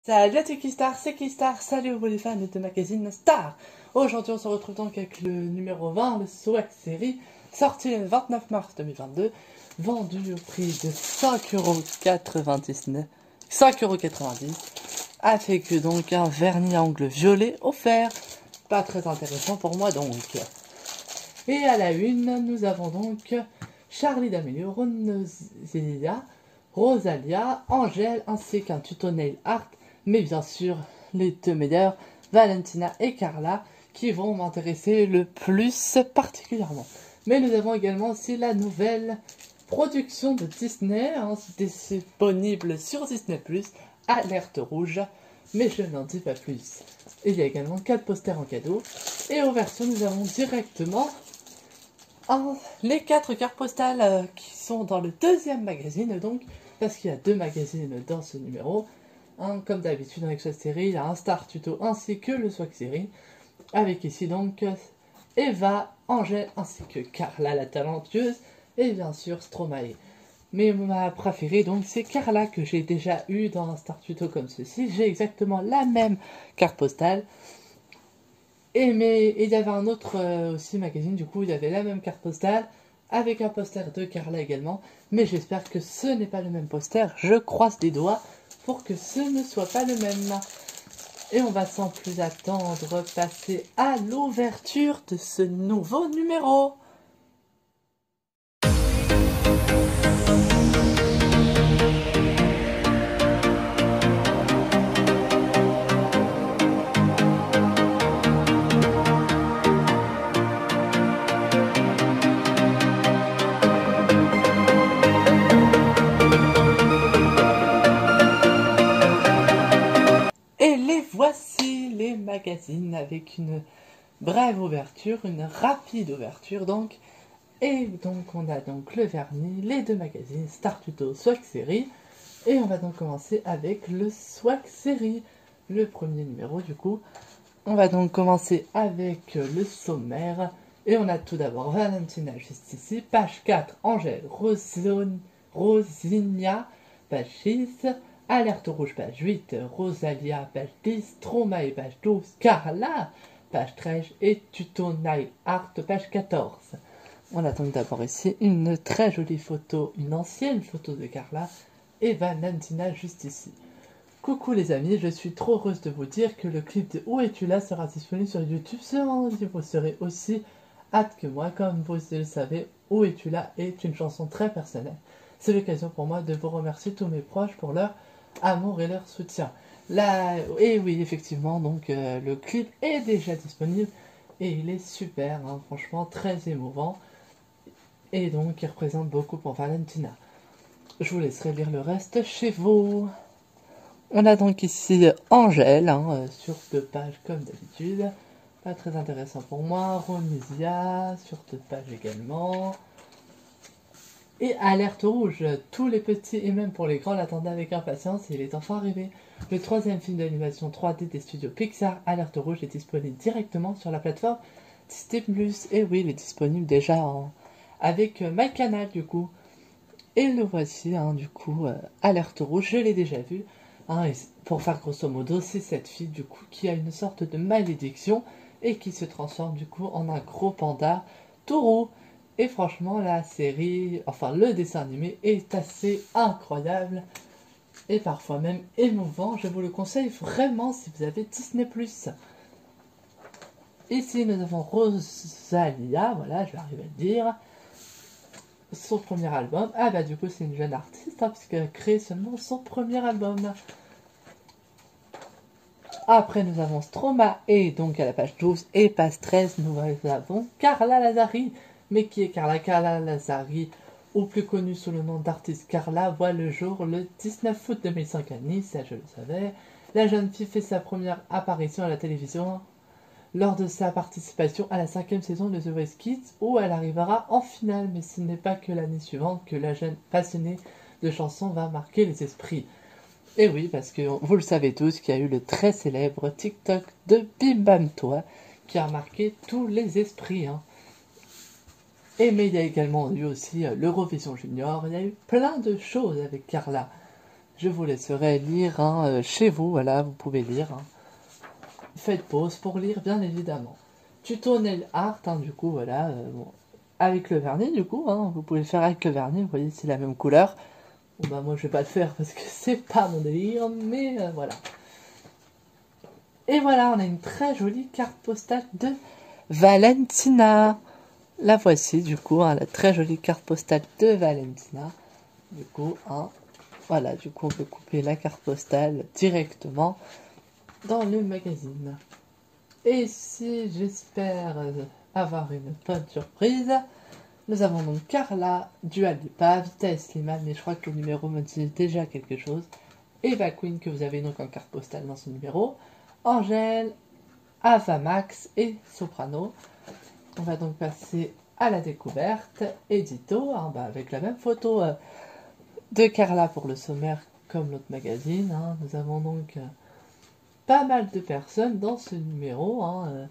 Salut à tous Kistar, c'est Kistar, salut aux les fans de magazine Star. Aujourd'hui on se retrouve donc avec le numéro 20, le Swag Série, sorti le 29 mars 2022, vendu au prix de 5,99€, 5,90€, avec donc un vernis à ongles violet offert, pas très intéressant pour moi donc. Et à la une, nous avons donc Charli D'Amelio, Rosalia, Angèle, ainsi qu'un tuto nail art, mais bien sûr, les deux meilleurs, Valentina et Carla, qui vont m'intéresser le plus particulièrement. Mais nous avons également aussi la nouvelle production de Disney, disponible sur Disney+, Alerte Rouge, mais je n'en dis pas plus. Il y a également 4 posters en cadeau, et aux versions nous avons directement les 4 cartes postales qui sont dans le deuxième magazine, donc, parce qu'il y a 2 magazines dans ce numéro. Comme d'habitude avec cette série, il y a un Star Tuto ainsi que le Swag Série, avec ici donc Eva, Angèle ainsi que Carla la talentueuse, et bien sûr Stromae. Mais ma préférée donc c'est Carla, que j'ai déjà eu dans un Star Tuto comme ceci. J'ai exactement la même carte postale. Et il y avait un autre aussi magazine, du coup il y avait la même carte postale, avec un poster de Carla également, mais j'espère que ce n'est pas le même poster, je croise les doigts pour que ce ne soit pas le même. Et on va sans plus attendre passer à l'ouverture de ce nouveau numéro. Et les voici, les magazines, avec une brève ouverture, une rapide ouverture donc. Et donc on a donc le vernis, les 2 magazines, Star Tuto, Swag Série. Et on va donc commencer avec le Swag Série, le premier numéro du coup. On va donc commencer avec le sommaire. Et on a tout d'abord Valentina juste ici, page 4, Angèle, Rosinia, page 6, Alerte Rouge, page 8, Rosalia, page 10, Stromae, page 12, Carla, page 13, et Tuto Nail Art, page 14. On a donc d'abord ici une très jolie photo, une ancienne photo de Carla, et Valentina juste ici. Coucou les amis, je suis trop heureuse de vous dire que le clip de Où es-tu là sera disponible sur YouTube ce vendredi. Vous serez aussi hâte que moi, comme vous le savez, Où es-tu là est une chanson très personnelle. C'est l'occasion pour moi de vous remercier tous mes proches pour leur amour et leur soutien. Et oui, effectivement, donc le clip est déjà disponible et il est super, hein, franchement très émouvant, et donc il représente beaucoup pour Valentina. Je vous laisserai lire le reste chez vous. On a donc ici Angèle, sur 2 pages comme d'habitude. Pas très intéressant pour moi. Ronisia, sur 2 pages également. Et Alerte Rouge, tous les petits et même pour les grands l'attendaient avec impatience et il est enfin arrivé. Le 3e film d'animation 3D des studios Pixar, Alerte Rouge, est disponible directement sur la plateforme Disney+. Et oui, il est disponible déjà avec MyCanal du coup. Et le voici, du coup, Alerte Rouge, je l'ai déjà vu. Et pour faire grosso modo, c'est cette fille du coup qui a une sorte de malédiction et qui se transforme du coup en un gros panda tout roux. Et franchement, la série, enfin le dessin animé est assez incroyable et parfois même émouvant. Je vous le conseille vraiment si vous avez Disney+. Ici, nous avons Rosalia, voilà, je vais arriver à le dire. Son premier album. Ah bah du coup c'est une jeune artiste, puisqu'elle a créé seulement son premier album. Après nous avons Stromae, et donc à la page 12 et page 13 nous avons Carla Lazzari. Mais qui est Carla? Carla Lazzari, ou plus connue sous le nom d'artiste Carla, voit le jour le 19 août 2005 à Nice, ça je le savais. La jeune fille fait sa première apparition à la télévision lors de sa participation à la 5e saison de The Voice Kids, où elle arrivera en finale, mais ce n'est pas que l'année suivante que la jeune passionnée de chansons va marquer les esprits. Et oui, parce que vous le savez tous qu'il y a eu le très célèbre TikTok de Bim Bam Toi, qui a marqué tous les esprits. Mais il y a également eu aussi l'Eurovision Junior, il y a eu plein de choses avec Carla. je vous laisserai lire hein, chez vous, voilà, vous pouvez lire. Hein. Faites pause pour lire, bien évidemment. Tuto nail art, hein, du coup, voilà, bon, avec le vernis, du coup, hein, vous pouvez le faire avec le vernis, vous voyez, c'est la même couleur. Bon, bah, moi, je vais pas le faire parce que c'est pas mon délire, mais voilà. Et voilà, on a une très jolie carte postale de Valentina. La voici, du coup, hein, la très jolie carte postale de Valentina. Du coup, hein, voilà, du coup, on peut couper la carte postale directement dans le magazine. Et ici, j'espère avoir une bonne surprise. Nous avons donc Carla, Dua Lipa, Vita et Slimane, mais je crois que le numéro me dit déjà quelque chose. Eva Queen, que vous avez donc en carte postale dans ce numéro. Angèle, Ava Max et Soprano. On va donc passer à la découverte. Édito, hein, bah, avec la même photo de Carla pour le sommaire comme l'autre magazine. Hein. Nous avons donc pas mal de personnes dans ce numéro. Hein.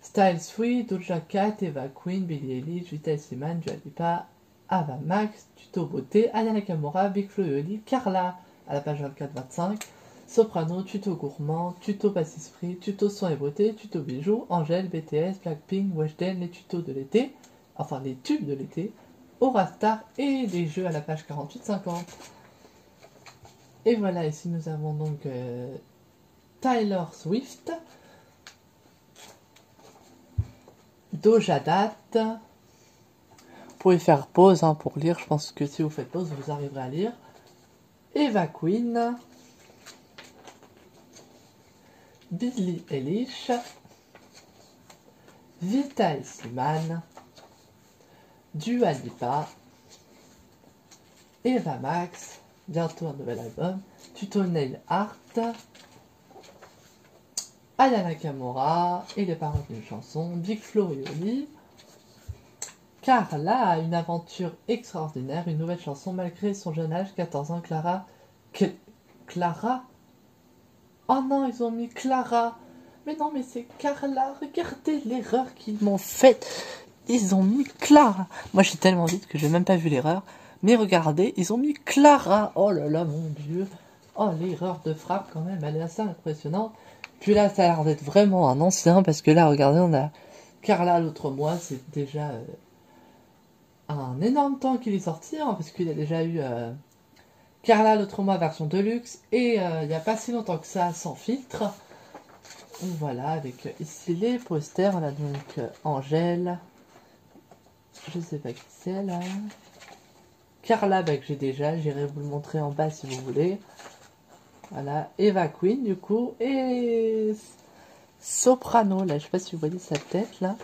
Style Sweet, Doja Cat, Eva Queen, Billie Eilish, Vita Slimane, Dua Lipa, Ava Max, Tuto Beauté, Aya Nakamura, Big Flo et Oli, Carla à la page 24-25, Soprano, Tuto Gourmand, Tuto Pâtisserie, Tuto Soin et Beauté, Tuto Bijoux, Angèle, BTS, Blackpink, Weshden, les tutos de l'été, enfin les tubes de l'été, Aura Star et des jeux à la page 48-50. Et voilà, ici nous avons donc Tyler Swift, Doja Cat. Vous pouvez faire pause hein, pour lire, je pense que si vous faites pause, vous arriverez à lire. Eva Queen, Billie Eilish, Vita et Slimane, Dua Lipa, Eva Max, bientôt un nouvel album, Tuto Nail Art, Aya Nakamura et les paroles d'une chanson, Big Flo et Oli. Carla a une aventure extraordinaire, une nouvelle chanson malgré son jeune âge, 14 ans, Clara... Clara? Oh non, ils ont mis Clara. Mais non, mais c'est Carla. Regardez l'erreur qu'ils m'ont faite. Ils ont mis Clara. Moi, je suis tellement vite que j'ai même pas vu l'erreur. Mais regardez, ils ont mis Clara. Oh là là, mon Dieu. Oh, l'erreur de frappe, quand même, elle est assez impressionnante. Puis là, ça a l'air d'être vraiment un ancien, parce que là, regardez, on a Carla l'autre mois. C'est déjà un énorme temps qu'il est sorti, hein, parce qu'il a déjà eu... Carla l'autre mois version Deluxe et il n'y a pas si longtemps que ça sans filtre. Donc voilà, avec ici les posters, on a donc Angèle, je sais pas qui c'est là, Carla bah, que j'ai déjà, j'irai vous le montrer en bas si vous voulez. Voilà, Eva Queen du coup, et Soprano, là je sais pas si vous voyez sa tête là.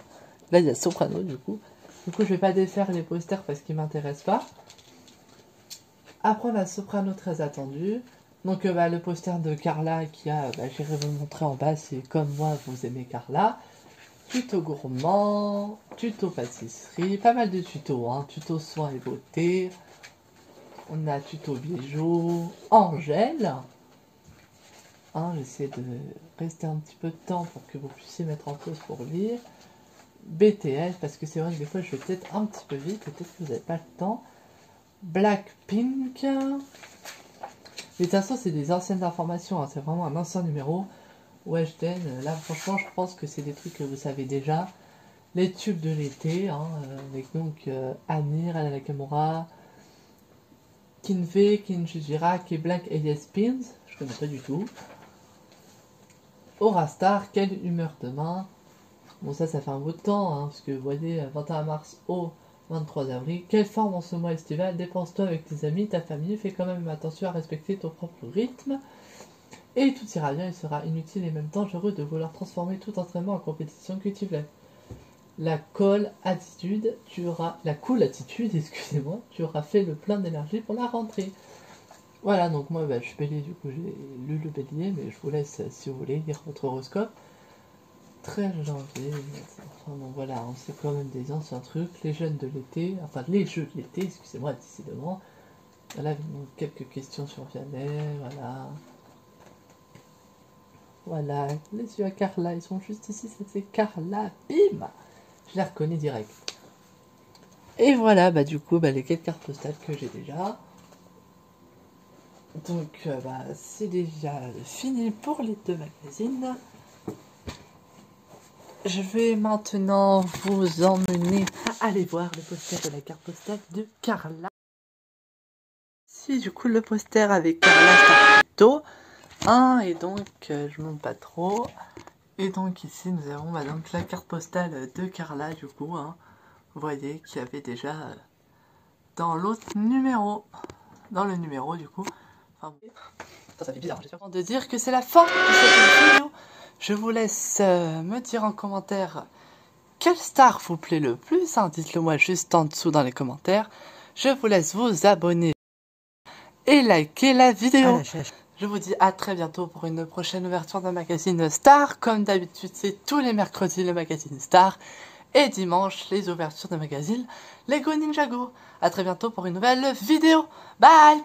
Là il y a Soprano du coup. Du coup je vais pas défaire les posters parce qu'ils m'intéressent pas. Après, on a Soprano très attendu. Donc, bah, le poster de Carla qui a, bah, j'irai vous le montrer en bas si, comme moi, vous aimez Carla. Tuto gourmand, tuto pâtisserie, pas mal de tutos, hein. Tuto soin et beauté. On a tuto bijoux, Angèle. Hein, j'essaie de rester un petit peu de temps pour que vous puissiez mettre en pause pour lire. BTS, parce que c'est vrai que des fois, je vais peut-être un petit peu vite, peut-être que vous n'avez pas le temps. Blackpink. Mais de toute façon, c'est des anciennes informations, hein. C'est vraiment un ancien numéro. Weshden, là franchement, je pense que c'est des trucs que vous savez déjà. Les tubes de l'été, hein, avec donc Amir, Aya Nakamura, Kinvey, Kinjujira, K-Black et Yes Pins. Je connais pas du tout. Aura Star, quelle humeur demain. Bon, ça fait un bout de temps, hein, parce que vous voyez, 21 mars au 23 avril. Quelle forme en ce mois estival? Dépense-toi avec tes amis, ta famille, fais quand même attention à respecter ton propre rythme. Et tout ira bien, il sera inutile et même dangereux de vouloir transformer tout entraînement en compétition. Cultive la cool attitude, excusez-moi, tu auras fait le plein d'énergie pour la rentrée. Voilà, donc moi bah, je suis bélier, du coup j'ai lu le bélier, mais je vous laisse, si vous voulez, lire votre horoscope. 13 janvier, enfin bon voilà, on sait quand même des anciens trucs, les jeunes de l'été, enfin les jeux de l'été, excusez-moi, décidément. Voilà, donc, quelques questions sur Vianney, voilà. Voilà, les yeux à Carla, ils sont juste ici, ça c'est Carla, bim. Je la reconnais direct. Et voilà, bah du coup, bah, les quelques cartes postales que j'ai déjà. Donc c'est déjà fini pour les deux magazines. Je vais maintenant vous emmener à aller voir le poster de la carte postale de Carla. Si du coup le poster avec Carla Starfruto. Et donc je monte pas trop. Et donc ici nous avons donc la carte postale de Carla du coup. Vous voyez qu'il y avait déjà dans l'autre numéro. Dans le numéro du coup. Enfin, ça fait bizarre, j'espère. De dire que c'est la fin de cette vidéo. Je vous laisse me dire en commentaire quelle star vous plaît le plus. Dites-le moi juste en dessous dans les commentaires. Je vous laisse vous abonner et liker la vidéo. Je vous dis à très bientôt pour une prochaine ouverture d'un magazine Star. Comme d'habitude, c'est tous les mercredis le magazine Star. Et dimanche, les ouvertures de magazine Lego Ninjago. À très bientôt pour une nouvelle vidéo. Bye!